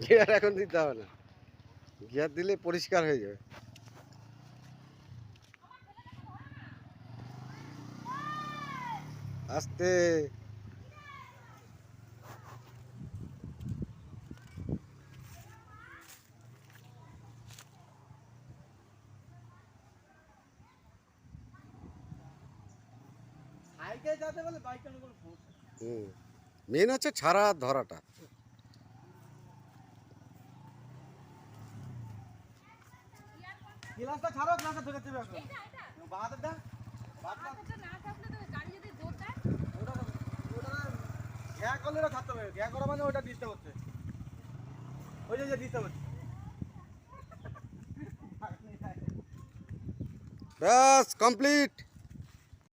Gear এখন দিতে হবে না, গিয়ার দিলে পরিষ্কার হয়ে যাবে। আস্তে মেন হচ্ছে ছাড়া ধরাটা। গ্লাসটা ছাড়ো, গ্লাসটা ধরে দেবে এখন। বাহাতে দা, বাহাতে না থাকলে তো গাড়ি যদি জোর দেয় ওটা ঘ্যা করলে ওটা ছাড়তে হবে। ঘ্যা করা মানে ওটা ডিস্টার্ব হচ্ছে, ওই যে ডিস্টার্ব হচ্ছে। ব্যাস কমপ্লিট।